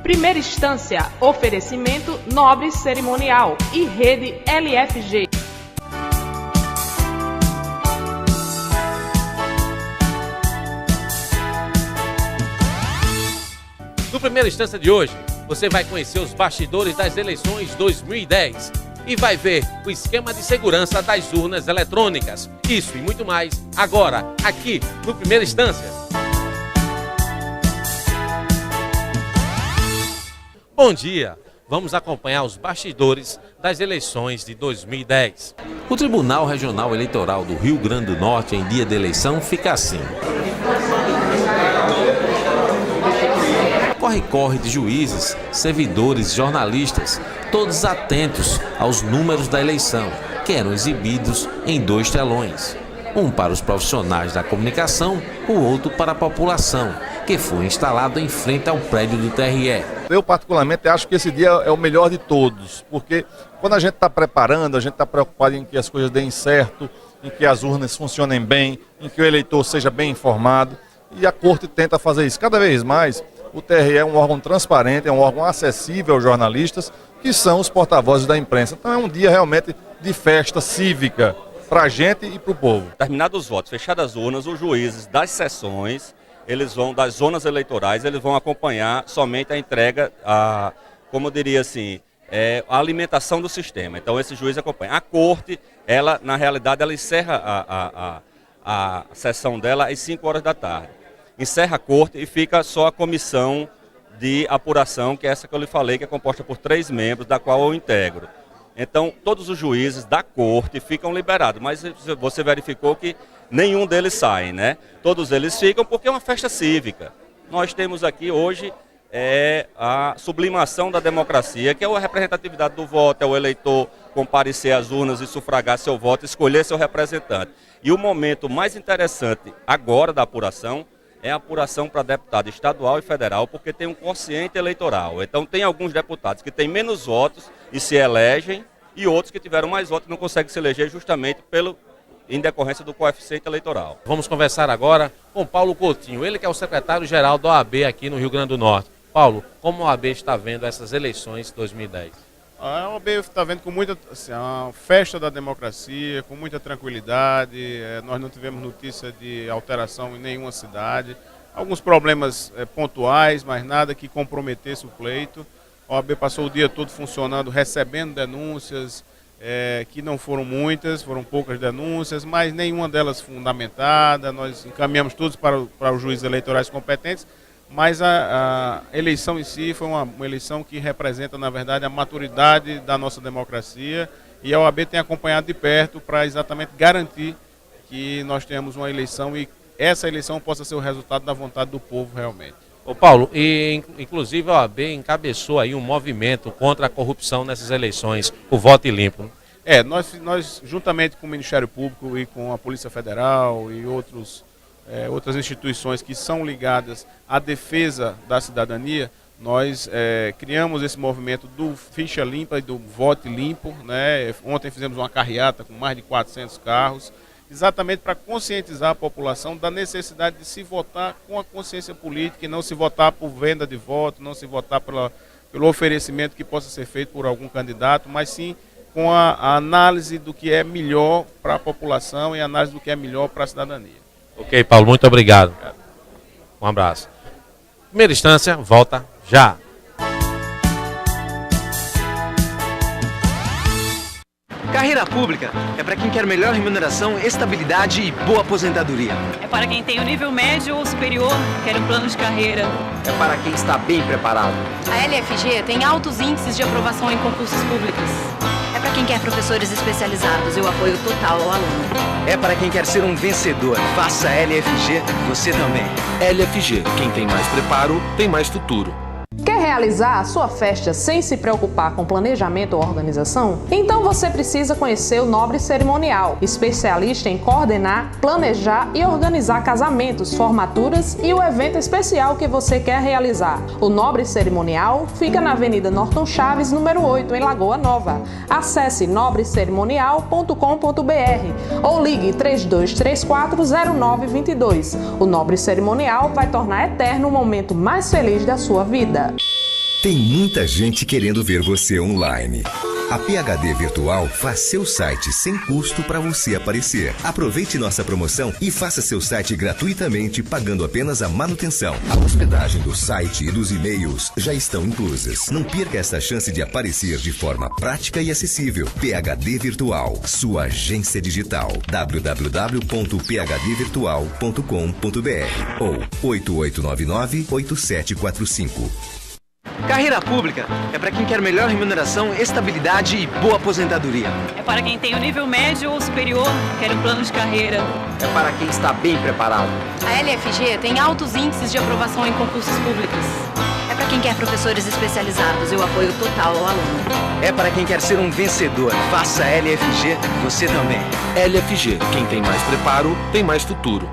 Primeira instância, oferecimento Nobre Cerimonial e Rede LFG. No Primeira Instância de hoje, você vai conhecer os bastidores das eleições 2010 e vai ver o esquema de segurança das urnas eletrônicas. Isso e muito mais agora, aqui no Primeira Instância. Bom dia! Vamos acompanhar os bastidores das eleições de 2010. O Tribunal Regional Eleitoral do Rio Grande do Norte, em dia de eleição, fica assim. Corre-corre de juízes, servidores, jornalistas, todos atentos aos números da eleição, que eram exibidos em 2 telões. Um para os profissionais da comunicação, o outro para a população, que foi instalado em frente ao prédio do TRE. Eu particularmente acho que esse dia é o melhor de todos, porque quando a gente está preparando, a gente está preocupado em que as coisas deem certo, em que as urnas funcionem bem, em que o eleitor seja bem informado, e a Corte tenta fazer isso cada vez mais. O TRE é um órgão transparente, é um órgão acessível aos jornalistas, que são os porta-vozes da imprensa. Então é um dia realmente de festa cívica para a gente e para o povo. Terminados os votos, fechadas as urnas, os juízes das sessões, eles vão, das zonas eleitorais, eles vão acompanhar somente a entrega, como eu diria assim, a alimentação do sistema. Então esse juiz acompanha. A Corte, ela, na realidade, ela encerra a sessão dela às 5 horas da tarde. Encerra a Corte e fica só a comissão de apuração, que é essa que eu lhe falei, que é composta por 3 membros, da qual eu integro. Então, todos os juízes da Corte ficam liberados, mas você verificou que nenhum deles sai, né? Todos eles ficam porque é uma festa cívica. Nós temos aqui hoje a sublimação da democracia, que é a representatividade do voto, é o eleitor comparecer às urnas e sufragar seu voto, escolher seu representante. E o momento mais interessante agora da apuração é a apuração para deputado estadual e federal, porque tem um quociente eleitoral. Então tem alguns deputados que têm menos votos e se elegem, e outros que tiveram mais votos e não conseguem se eleger justamente em decorrência do coeficiente eleitoral. Vamos conversar agora com Paulo Coutinho, ele que é o secretário-geral da OAB aqui no Rio Grande do Norte. Paulo, como a OAB está vendo essas eleições 2010? A OAB está vendo com muita, assim, uma festa da democracia, com muita tranquilidade. Nós não tivemos notícia de alteração em nenhuma cidade. Alguns problemas pontuais, mas nada que comprometesse o pleito. A OAB passou o dia todo funcionando, recebendo denúncias, que não foram muitas, foram poucas denúncias, mas nenhuma delas fundamentada. Nós encaminhamos todos para os juízes eleitorais competentes. Mas a eleição em si foi uma eleição que representa, na verdade, a maturidade da nossa democracia, e a OAB tem acompanhado de perto para exatamente garantir que nós tenhamos uma eleição e essa eleição possa ser o resultado da vontade do povo realmente. Ô Paulo, e inclusive a OAB encabeçou aí um movimento contra a corrupção nessas eleições, o Voto Limpo. Nós juntamente com o Ministério Público e com a Polícia Federal e outras instituições que são ligadas à defesa da cidadania, nós criamos esse movimento do Ficha Limpa e do Voto Limpo, né? Ontem fizemos uma carreata com mais de 400 carros, exatamente para conscientizar a população da necessidade de se votar com a consciência política e não se votar por venda de voto, não se votar pelo oferecimento que possa ser feito por algum candidato, mas sim com a análise do que é melhor para a população e a análise do que é melhor para a cidadania. Ok, Paulo, muito obrigado. Um abraço. Primeira Instância, volta já. Carreira pública é para quem quer melhor remuneração, estabilidade e boa aposentadoria. É para quem tem o nível médio ou superior, quer um plano de carreira. É para quem está bem preparado. A LFG tem altos índices de aprovação em concursos públicos. É para quem quer professores especializados e o apoio total ao aluno. É para quem quer ser um vencedor. Faça a LFG, você também. LFG, quem tem mais preparo, tem mais futuro. Quer realizar a sua festa sem se preocupar com planejamento ou organização? Então você precisa conhecer o Nobre Cerimonial, especialista em coordenar, planejar e organizar casamentos, formaturas e o evento especial que você quer realizar. O Nobre Cerimonial fica na Avenida Norton Chaves, número 8, em Lagoa Nova. Acesse nobrecerimonial.com.br ou ligue 32340922. O Nobre Cerimonial vai tornar eterno o momento mais feliz da sua vida. Tem muita gente querendo ver você online. A PhD Virtual faz seu site sem custo para você aparecer. Aproveite nossa promoção e faça seu site gratuitamente, pagando apenas a manutenção. A hospedagem do site e dos e-mails já estão inclusas. Não perca esta chance de aparecer de forma prática e acessível. PhD Virtual, sua agência digital. www.phdvirtual.com.br ou 8899-8745. Carreira pública é para quem quer melhor remuneração, estabilidade e boa aposentadoria. É para quem tem o nível médio ou superior, quer um plano de carreira. É para quem está bem preparado. A LFG tem altos índices de aprovação em concursos públicos. É para quem quer professores especializados e o apoio total ao aluno. É para quem quer ser um vencedor. Faça a LFG, você também. LFG, quem tem mais preparo, tem mais futuro.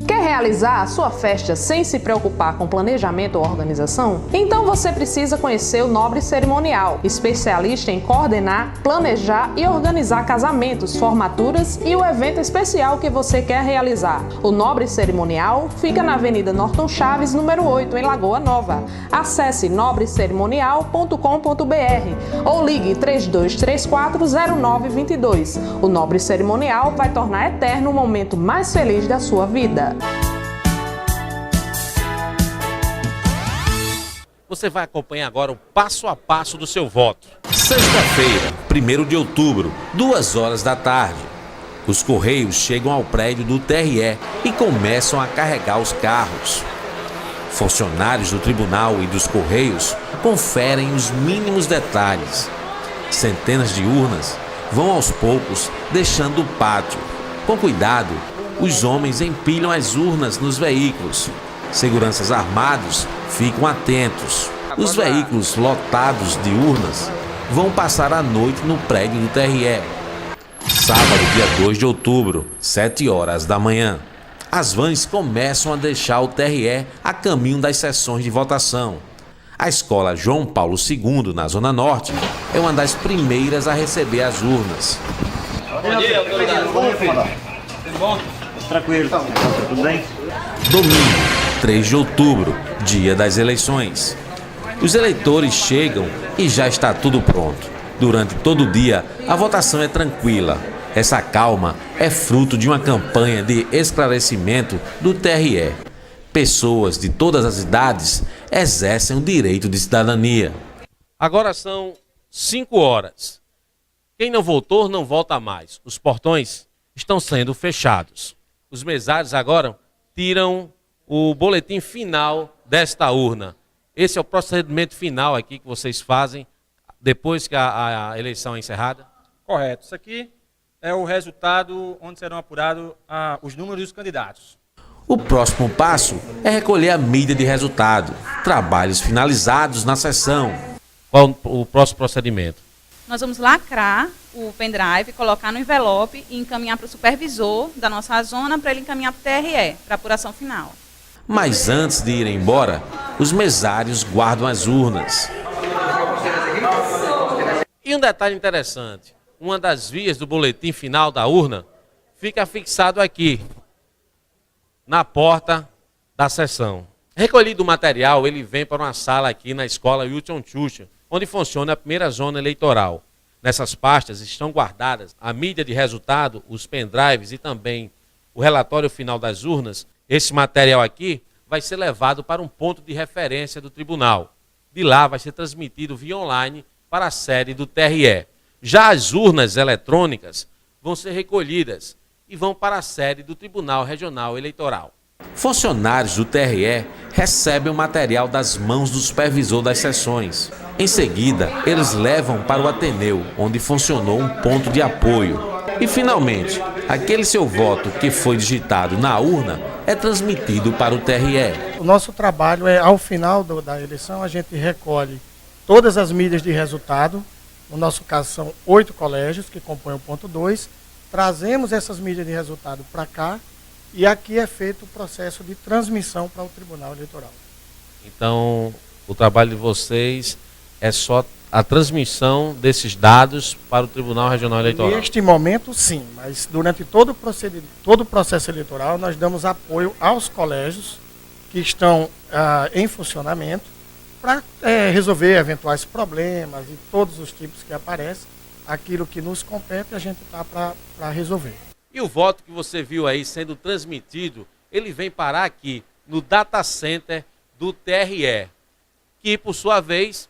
Quer realizar a sua festa sem se preocupar com planejamento ou organização? Então você precisa conhecer o Nobre Cerimonial, especialista em coordenar, planejar e organizar casamentos, formaturas e o evento especial que você quer realizar. O Nobre Cerimonial fica na Avenida Norton Chaves, número 8, em Lagoa Nova. Acesse nobrecerimonial.com.br ou ligue 32340922. O Nobre Cerimonial vai tornar eterno o momento mais feliz da sua vida. Você vai acompanhar agora o passo a passo do seu voto. Sexta-feira, 1º de outubro, 2 horas da tarde. Os Correios chegam ao prédio do TRE e começam a carregar os carros. Funcionários do Tribunal e dos Correios conferem os mínimos detalhes. Centenas de urnas vão aos poucos deixando o pátio. Com cuidado, os homens empilham as urnas nos veículos. Seguranças armados ficam atentos. Os veículos lotados de urnas vão passar a noite no prédio do TRE. Sábado, dia 2 de outubro, 7 horas da manhã. As vans começam a deixar o TRE a caminho das sessões de votação. A escola João Paulo II, na Zona Norte, é uma das primeiras a receber as urnas. Bom dia, autoridade. Tudo bom? Tranquilo. Tudo bem? Domingo, 3 de outubro, dia das eleições. Os eleitores chegam e já está tudo pronto. Durante todo o dia, a votação é tranquila. Essa calma é fruto de uma campanha de esclarecimento do TRE. Pessoas de todas as idades exercem o direito de cidadania. Agora são 5 horas. Quem não votou, não volta mais. Os portões estão sendo fechados. Os mesários agora tiram o boletim final desta urna. Esse é o procedimento final aqui que vocês fazem depois que a eleição é encerrada? Correto. Isso aqui é o resultado onde serão apurados os números dos candidatos. O próximo passo é recolher a mídia de resultado. Trabalhos finalizados na sessão. Qual o próximo procedimento? Nós vamos lacrar o pendrive, colocar no envelope e encaminhar para o supervisor da nossa zona para ele encaminhar para o TRE, para a apuração final. Mas antes de ir embora, os mesários guardam as urnas. E um detalhe interessante, uma das vias do boletim final da urna fica fixado aqui, na porta da sessão. Recolhido o material, ele vem para uma sala aqui na escola Wilton Chucha, onde funciona a primeira zona eleitoral. Nessas pastas estão guardadas a mídia de resultado, os pendrives e também o relatório final das urnas. Esse material aqui vai ser levado para um ponto de referência do tribunal. De lá vai ser transmitido via online para a sede do TRE. Já as urnas eletrônicas vão ser recolhidas e vão para a sede do Tribunal Regional Eleitoral. Funcionários do TRE recebem o material das mãos do supervisor das sessões. Em seguida, eles levam para o Ateneu, onde funcionou um ponto de apoio. E, finalmente, aquele seu voto que foi digitado na urna é transmitido para o TRE. O nosso trabalho é, ao final da eleição, a gente recolhe todas as mídias de resultado. No nosso caso, são 8 colégios que compõem o ponto 2. Trazemos essas mídias de resultado para cá e aqui é feito o processo de transmissão para o Tribunal Eleitoral. Então, o trabalho de vocês é só a transmissão desses dados para o Tribunal Regional Eleitoral? Neste momento, sim, mas durante todo o processo eleitoral, nós damos apoio aos colégios que estão em funcionamento para resolver eventuais problemas e todos os tipos que aparecem. Aquilo que nos compete, a gente está para resolver. E o voto que você viu aí sendo transmitido, ele vem parar aqui no data center do TRE, que por sua vez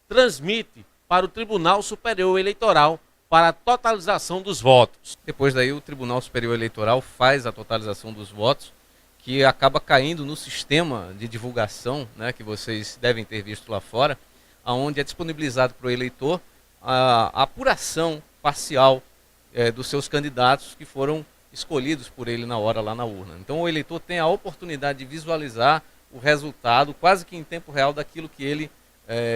transmite para o Tribunal Superior Eleitoral para a totalização dos votos. Depois daí o Tribunal Superior Eleitoral faz a totalização dos votos, que acaba caindo no sistema de divulgação, né, que vocês devem ter visto lá fora, onde é disponibilizado para o eleitor a apuração parcial dos seus candidatos que foram escolhidos por ele na hora lá na urna. Então o eleitor tem a oportunidade de visualizar o resultado quase que em tempo real daquilo que ele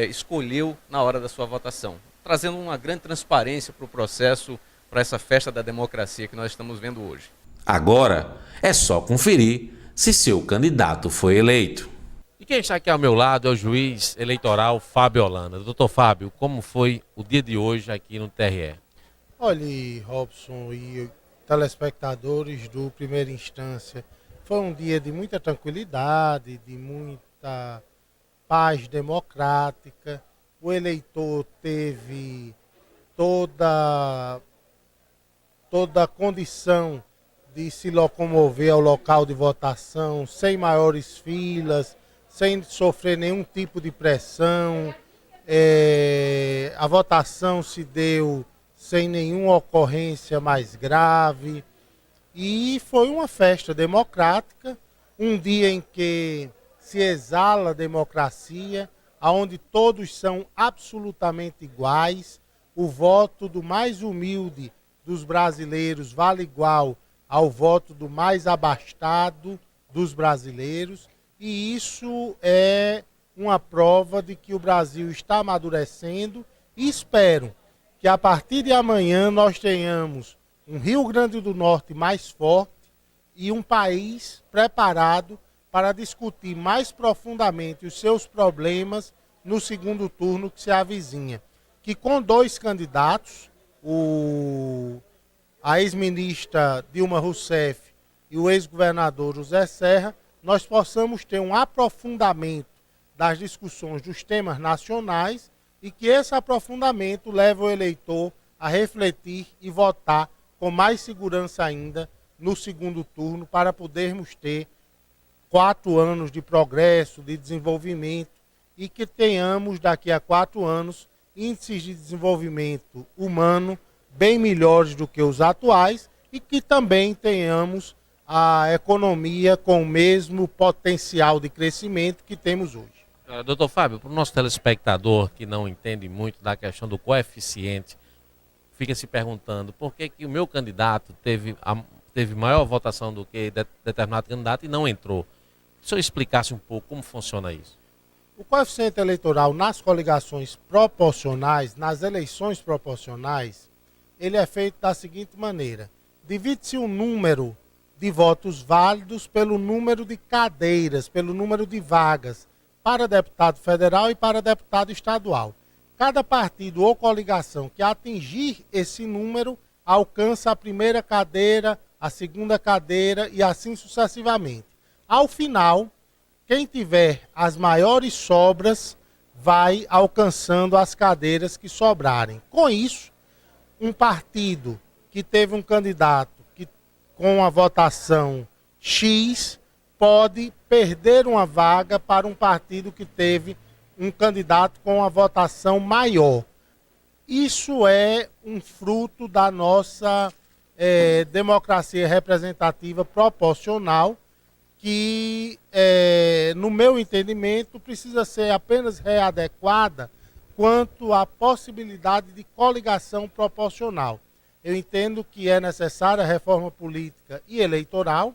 escolheu na hora da sua votação, trazendo uma grande transparência para o processo, para essa festa da democracia que nós estamos vendo hoje. Agora é só conferir se seu candidato foi eleito. E quem está aqui ao meu lado é o juiz eleitoral Fábio Holanda. Doutor Fábio, como foi o dia de hoje aqui no TRE? Olha, Robson e telespectadores do Primeira Instância, foi um dia de muita tranquilidade, de muita paz democrática. O eleitor teve toda a condição de se locomover ao local de votação sem maiores filas, sem sofrer nenhum tipo de pressão. A votação se deu sem nenhuma ocorrência mais grave e foi uma festa democrática, um dia em que se exala a democracia, onde todos são absolutamente iguais, o voto do mais humilde dos brasileiros vale igual ao voto do mais abastado dos brasileiros, e isso é uma prova de que o Brasil está amadurecendo e espero que a partir de amanhã nós tenhamos um Rio Grande do Norte mais forte e um país preparado para discutir mais profundamente os seus problemas no segundo turno que se avizinha. Que com 2 candidatos, a ex-ministra Dilma Rousseff e o ex-governador José Serra, nós possamos ter um aprofundamento das discussões dos temas nacionais e que esse aprofundamento leve o eleitor a refletir e votar com mais segurança ainda no segundo turno para podermos ter 4 anos de progresso, de desenvolvimento e que tenhamos daqui a 4 anos índices de desenvolvimento humano bem melhores do que os atuais e que também tenhamos a economia com o mesmo potencial de crescimento que temos hoje. Doutor Fábio, para o nosso telespectador que não entende muito da questão do coeficiente, fica se perguntando por que o meu candidato teve maior votação do que determinado candidato e não entrou. Se o senhor explicasse um pouco como funciona isso. O coeficiente eleitoral nas coligações proporcionais, nas eleições proporcionais, ele é feito da seguinte maneira: divide-se o número de votos válidos pelo número de cadeiras, pelo número de vagas para deputado federal e para deputado estadual. Cada partido ou coligação que atingir esse número alcança a primeira cadeira, a segunda cadeira e assim sucessivamente. Ao final, quem tiver as maiores sobras vai alcançando as cadeiras que sobrarem. Com isso, um partido que teve um candidato que, com a votação X, pode perder uma vaga para um partido que teve um candidato com a votação maior. Isso é um fruto da nossa democracia representativa proporcional, que, no meu entendimento, precisa ser apenas readequada quanto à possibilidade de coligação proporcional. Eu entendo que é necessária a reforma política e eleitoral.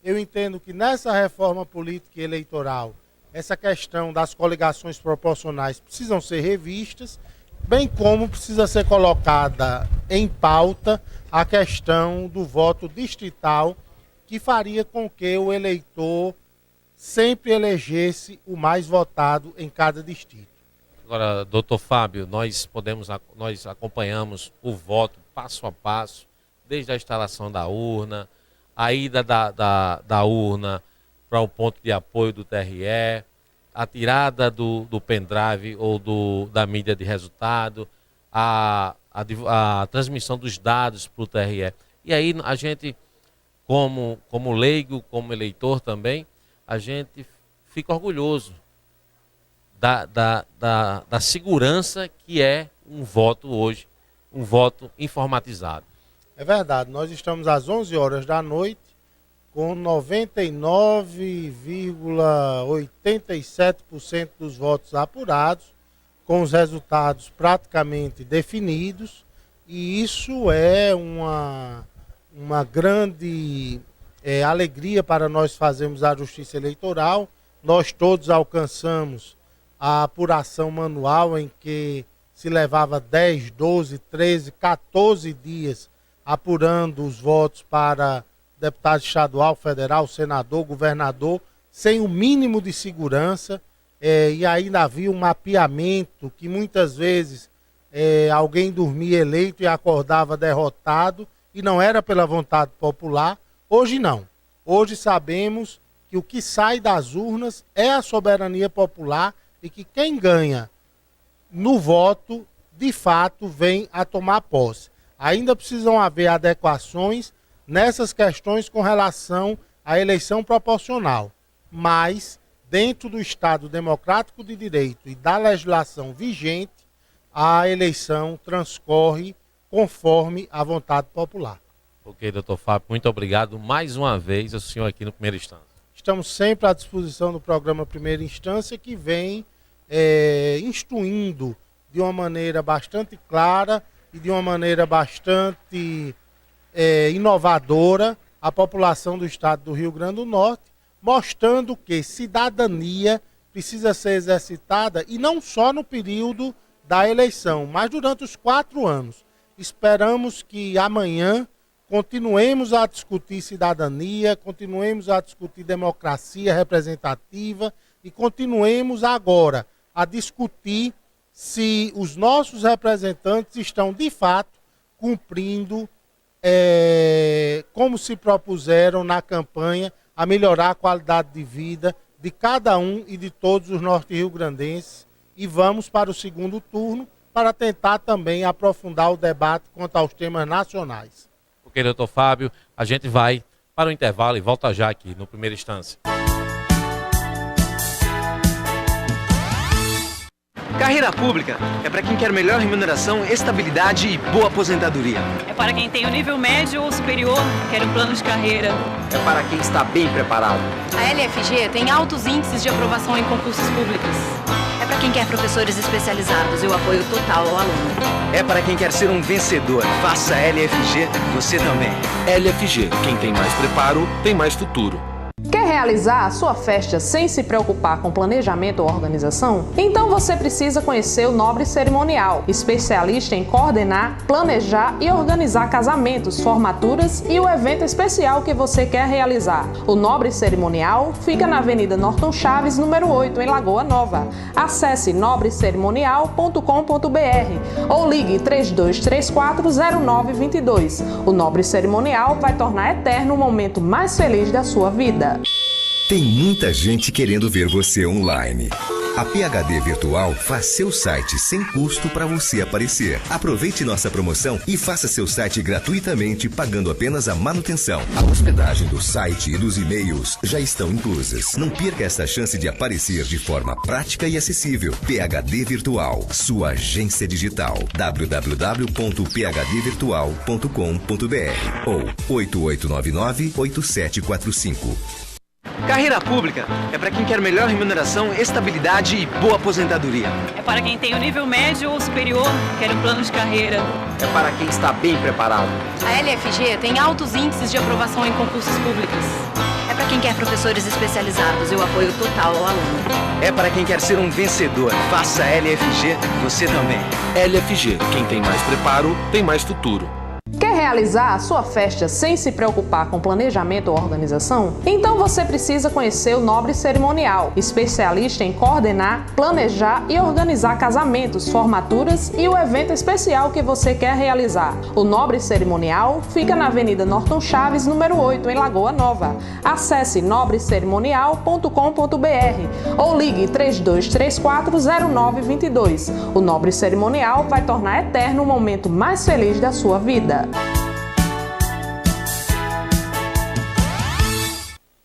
Eu entendo que nessa reforma política e eleitoral, essa questão das coligações proporcionais precisam ser revistas, bem como precisa ser colocada em pauta a questão do voto distrital, que faria com que o eleitor sempre elegesse o mais votado em cada distrito. Agora, doutor Fábio, nós acompanhamos o voto passo a passo, desde a instalação da urna, a ida da urna para o ponto de apoio do TRE, a tirada do pendrive ou da mídia de resultado, a transmissão dos dados para o TRE. E aí a gente, como leigo, como eleitor também, a gente fica orgulhoso da segurança que é um voto hoje, um voto informatizado. É verdade, nós estamos às 11 horas da noite com 99,87% dos votos apurados, com os resultados praticamente definidos, e isso é uma grande alegria para nós fazermos a Justiça Eleitoral. Nós todos alcançamos a apuração manual em que se levava 10, 12, 13, 14 dias apurando os votos para deputado estadual, federal, senador, governador, sem o mínimo de segurança, e ainda havia um mapeamento que muitas vezes alguém dormia eleito e acordava derrotado, e não era pela vontade popular. Hoje não. Hoje sabemos que o que sai das urnas é a soberania popular e que quem ganha no voto, de fato, vem a tomar posse. Ainda precisam haver adequações nessas questões com relação à eleição proporcional, mas dentro do Estado democrático de direito e da legislação vigente, a eleição transcorre conforme a vontade popular. Ok, doutor Fábio, muito obrigado mais uma vez ao senhor aqui no Primeira Instância. Estamos sempre à disposição do programa Primeira Instância, que vem instruindo de uma maneira bastante clara e de uma maneira bastante inovadora a população do estado do Rio Grande do Norte, mostrando que cidadania precisa ser exercitada, e não só no período da eleição, mas durante os 4 anos. Esperamos que amanhã continuemos a discutir cidadania, continuemos a discutir democracia representativa e continuemos agora a discutir se os nossos representantes estão de fato cumprindo como se propuseram na campanha, a melhorar a qualidade de vida de cada um e de todos os norte-riograndenses. E vamos para o segundo turno para tentar também aprofundar o debate quanto aos temas nacionais. Ok, doutor Fábio, a gente vai para o intervalo e volta já aqui no Primeira Instância. Carreira pública é para quem quer melhor remuneração, estabilidade e boa aposentadoria. É para quem tem o nível médio ou superior, quer um plano de carreira. É para quem está bem preparado. A LFG tem altos índices de aprovação em concursos públicos. É para quem quer professores especializados e o apoio total ao aluno. É para quem quer ser um vencedor. Faça LFG, você também. LFG, quem tem mais preparo, tem mais futuro. Quer realizar a sua festa sem se preocupar com planejamento ou organização? Então você precisa conhecer o Nobre Cerimonial, especialista em coordenar, planejar e organizar casamentos, formaturas e o evento especial que você quer realizar. O Nobre Cerimonial fica na Avenida Norton Chaves, número 8, em Lagoa Nova. Acesse nobrecerimonial.com.br ou ligue 32340922. O Nobre Cerimonial vai tornar eterno o momento mais feliz da sua vida. Tem muita gente querendo ver você online. A PhD Virtual faz seu site sem custo para você aparecer. Aproveite nossa promoção e faça seu site gratuitamente, pagando apenas a manutenção. A hospedagem do site e dos e-mails já estão inclusas. Não perca essa chance de aparecer de forma prática e acessível. PhD Virtual, sua agência digital. www.phdvirtual.com.br ou 8899-8745. Carreira pública é para quem quer melhor remuneração, estabilidade e boa aposentadoria. É para quem tem o nível médio ou superior, quer um plano de carreira. É para quem está bem preparado. A LFG tem altos índices de aprovação em concursos públicos. É para quem quer professores especializados e o apoio total ao aluno. É para quem quer ser um vencedor. Faça LFG, você também. LFG, quem tem mais preparo, tem mais futuro. Quer realizar a sua festa sem se preocupar com planejamento ou organização? Então você precisa conhecer o Nobre Cerimonial, especialista em coordenar, planejar e organizar casamentos, formaturas e o evento especial que você quer realizar. O Nobre Cerimonial fica na Avenida Norton Chaves, número 8, em Lagoa Nova. Acesse nobrecerimonial.com.br ou ligue 32340922. O Nobre Cerimonial vai tornar eterno o momento mais feliz da sua vida.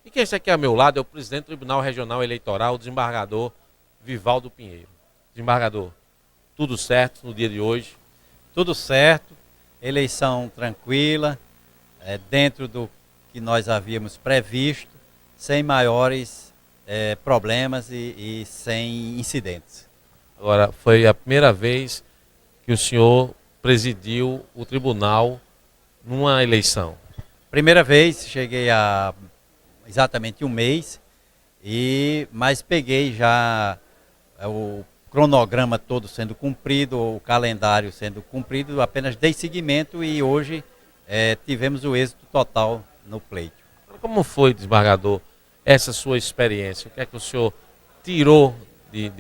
E quem está aqui ao meu lado é o presidente do Tribunal Regional Eleitoral, o desembargador Vivaldo Pinheiro. Desembargador, tudo certo no dia de hoje? Tudo certo, eleição tranquila, dentro do que nós havíamos previsto, sem maiores problemas e sem incidentes. Agora, foi a primeira vez que o senhor presidiu o tribunal numa eleição? Primeira vez, cheguei há exatamente um mês, mas peguei já o cronograma todo sendo cumprido, o calendário sendo cumprido, apenas dei seguimento e hoje tivemos o êxito total no pleito. Como foi, desembargador, essa sua experiência? O que é que o senhor tirou de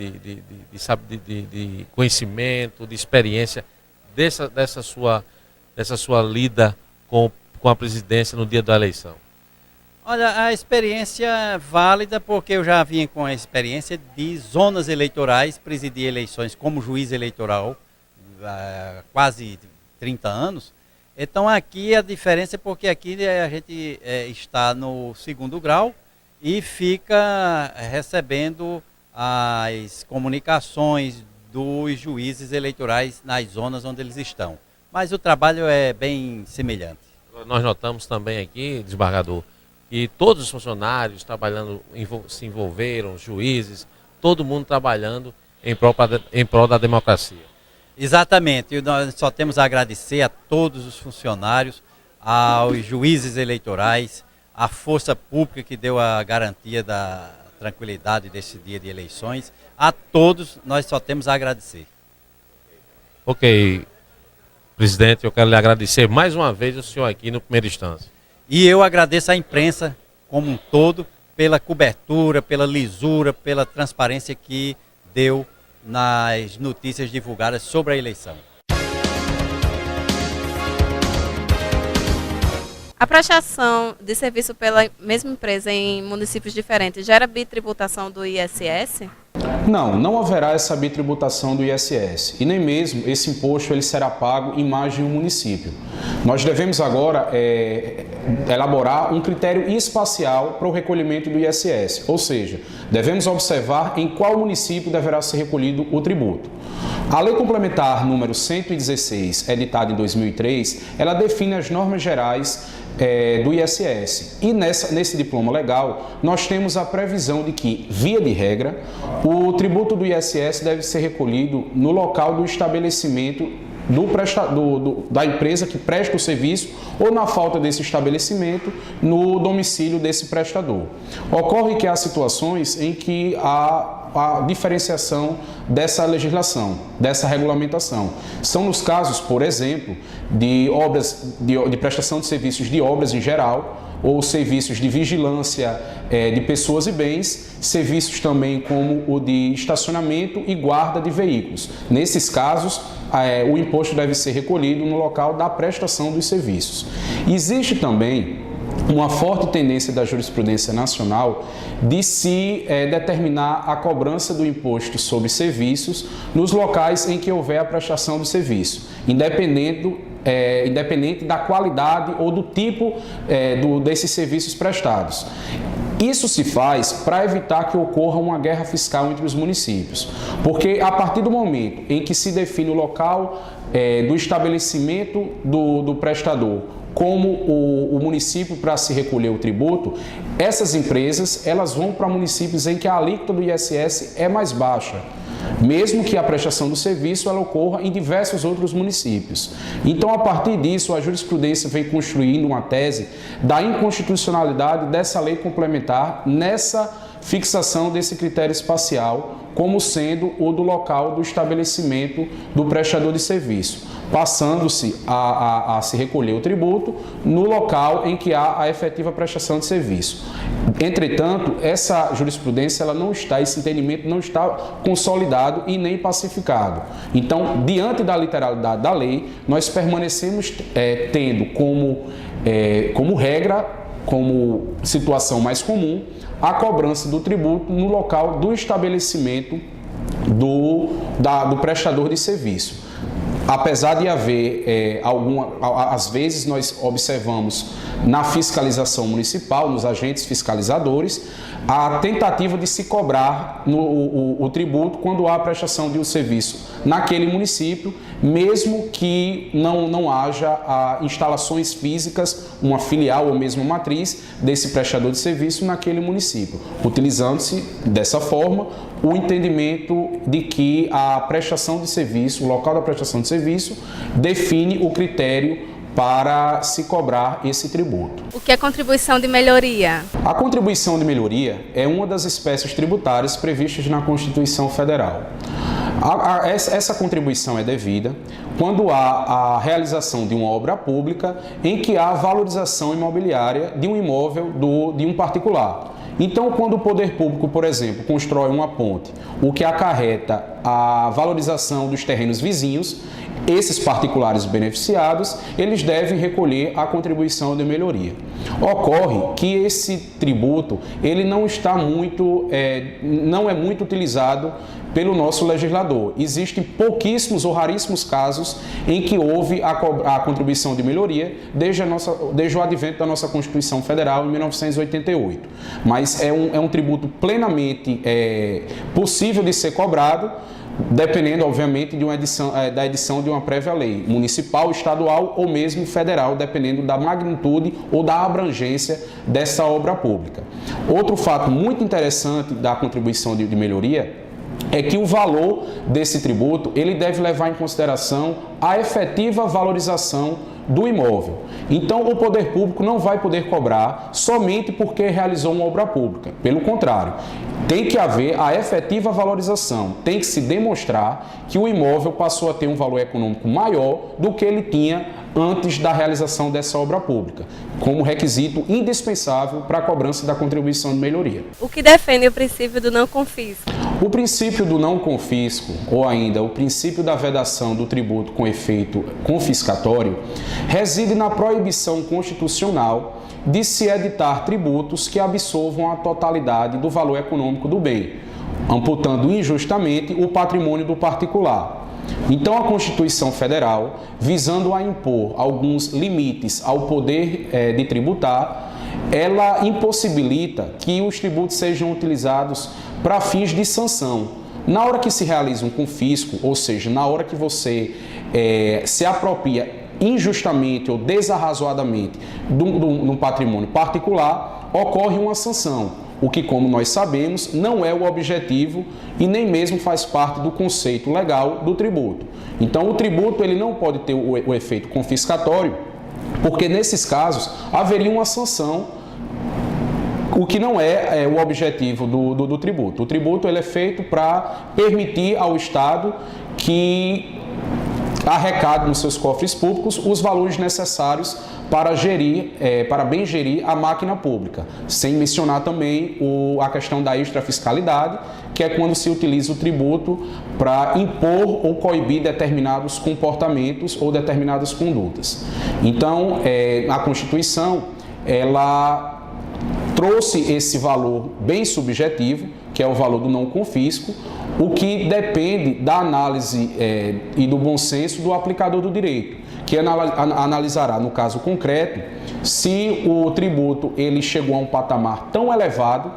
conhecimento, de experiência dessa sua lida com a presidência no dia da eleição? Olha, a experiência é válida porque eu já vinha com a experiência de zonas eleitorais, presidi eleições como juiz eleitoral há quase 30 anos. Então aqui a diferença é porque aqui a gente está no segundo grau e fica recebendo as comunicações dos juízes eleitorais nas zonas onde eles estão. Mas o trabalho é bem semelhante. Nós notamos também aqui, desembargador, que todos os funcionários trabalhando se envolveram, juízes, todo mundo trabalhando em prol da democracia. Exatamente, e nós só temos a agradecer a todos os funcionários, aos juízes eleitorais, à força pública que deu a garantia da tranquilidade desse dia de eleições. A todos nós só temos a agradecer. Ok, presidente, eu quero lhe agradecer mais uma vez o senhor aqui no primeira instância. E eu agradeço à imprensa como um todo pela cobertura, pela lisura, pela transparência que deu nas notícias divulgadas sobre a eleição. A prestação de serviço pela mesma empresa em municípios diferentes gera bitributação do ISS? Não haverá essa bitributação do ISS e nem mesmo esse imposto ele será pago em mais de um município. Nós devemos agora elaborar um critério espacial para o recolhimento do ISS, ou seja, devemos observar em qual município deverá ser recolhido o tributo. A Lei Complementar número 116, editada em 2003, ela define as normas gerais do ISS. E nesse diploma legal, nós temos a previsão de que, via de regra, o tributo do ISS deve ser recolhido no local do estabelecimento da empresa que presta o serviço ou, na falta desse estabelecimento, no domicílio desse prestador. Ocorre que há situações em que há a diferenciação dessa legislação, dessa regulamentação. São nos casos, por exemplo, de prestação de serviços de obras em geral, ou serviços de vigilância de pessoas e bens, serviços também como o de estacionamento e guarda de veículos. Nesses casos, o imposto deve ser recolhido no local da prestação dos serviços. Existe também uma forte tendência da jurisprudência nacional de se determinar a cobrança do imposto sobre serviços nos locais em que houver a prestação do serviço, independente da qualidade ou do tipo desses serviços prestados. Isso se faz para evitar que ocorra uma guerra fiscal entre os municípios, porque a partir do momento em que se define o local do estabelecimento do prestador como o município para se recolher o tributo, essas empresas elas vão para municípios em que a alíquota do ISS é mais baixa, mesmo que a prestação do serviço ela ocorra em diversos outros municípios. Então, a partir disso, a jurisprudência vem construindo uma tese da inconstitucionalidade dessa lei complementar nessa fixação desse critério espacial como sendo o do local do estabelecimento do prestador de serviço, passando-se a se recolher o tributo no local em que há a efetiva prestação de serviço. Entretanto, essa jurisprudência ela não está, esse entendimento não está consolidado e nem pacificado. Então, diante da literalidade da lei, nós permanecemos tendo como regra, como situação mais comum, a cobrança do tributo no local do estabelecimento do prestador de serviço. Apesar de haver às vezes nós observamos na fiscalização municipal, nos agentes fiscalizadores, a tentativa de se cobrar o tributo quando há a prestação de um serviço naquele município, mesmo que não haja instalações físicas, uma filial ou mesmo uma matriz desse prestador de serviço naquele município, utilizando-se dessa forma o entendimento de que a prestação de serviço, o local da prestação de serviço, define o critério para se cobrar esse tributo. O que é contribuição de melhoria? A contribuição de melhoria é uma das espécies tributárias previstas na Constituição Federal. Essa contribuição é devida quando há a realização de uma obra pública em que há valorização imobiliária de um imóvel de um particular. Então, quando o poder público, por exemplo, constrói uma ponte, o que acarreta a valorização dos terrenos vizinhos, esses particulares beneficiados, eles devem recolher a contribuição de melhoria. Ocorre que esse tributo, ele não é muito utilizado pelo nosso legislador. Existem pouquíssimos ou raríssimos casos em que houve a contribuição de melhoria desde o advento da nossa Constituição Federal em 1988. Mas é um tributo plenamente possível de ser cobrado, dependendo, obviamente, da edição de uma prévia lei, municipal, estadual ou mesmo federal, dependendo da magnitude ou da abrangência dessa obra pública. Outro fato muito interessante da contribuição de melhoria é que o valor desse tributo ele deve levar em consideração a efetiva valorização do imóvel. Então, o poder público não vai poder cobrar somente porque realizou uma obra pública. Pelo contrário, tem que haver a efetiva valorização. Tem que se demonstrar que o imóvel passou a ter um valor econômico maior do que ele tinha antes da realização dessa obra pública, como requisito indispensável para a cobrança da contribuição de melhoria. O que defende o princípio do não confisco? O princípio do não confisco, ou ainda o princípio da vedação do tributo com efeito confiscatório, reside na proibição constitucional de se editar tributos que absolvam a totalidade do valor econômico do bem, amputando injustamente o patrimônio do particular. Então, a Constituição Federal, visando a impor alguns limites ao poder de tributar, ela impossibilita que os tributos sejam utilizados para fins de sanção. Na hora que se realiza um confisco, ou seja, na hora que você se apropria injustamente ou desarrazoadamente de um patrimônio particular, ocorre uma sanção. O que, como nós sabemos, não é o objetivo e nem mesmo faz parte do conceito legal do tributo. Então, o tributo ele não pode ter o efeito confiscatório, porque nesses casos haveria uma sanção, o que não é o objetivo do tributo. O tributo ele é feito para permitir ao Estado que arrecade nos seus cofres públicos os valores necessários para bem gerir a máquina pública, sem mencionar também a questão da extrafiscalidade, que é quando se utiliza o tributo para impor ou coibir determinados comportamentos ou determinadas condutas. Então, a Constituição, ela trouxe esse valor bem subjetivo, que é o valor do não confisco, o que depende da análise e do bom senso do aplicador do direito, que analisará, no caso concreto, se o tributo ele chegou a um patamar tão elevado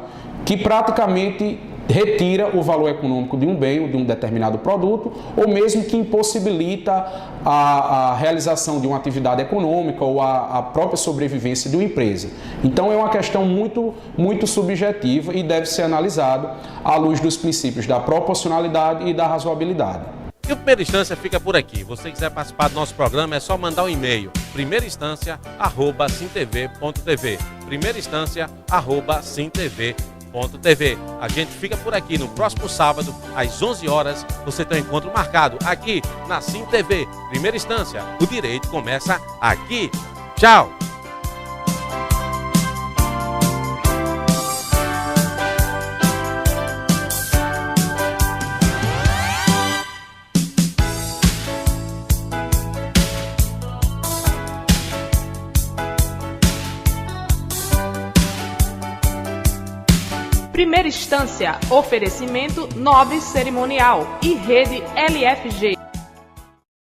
que praticamente retira o valor econômico de um bem ou de um determinado produto, ou mesmo que impossibilita a realização de uma atividade econômica ou a própria sobrevivência de uma empresa. Então é uma questão muito subjetiva e deve ser analisado à luz dos princípios da proporcionalidade e da razoabilidade. E o Primeira Instância fica por aqui. Se você quiser participar do nosso programa, é só mandar um e-mail, primeirainstância@simtv.tv, primeirainstância@simtv.tv. sim.tv. A gente fica por aqui no próximo sábado, às 11 horas. Você tem um encontro marcado aqui na Sim TV. Primeira instância, o direito começa aqui. Tchau! Primeira instância, oferecimento Nobre Cerimonial e Rede LFG.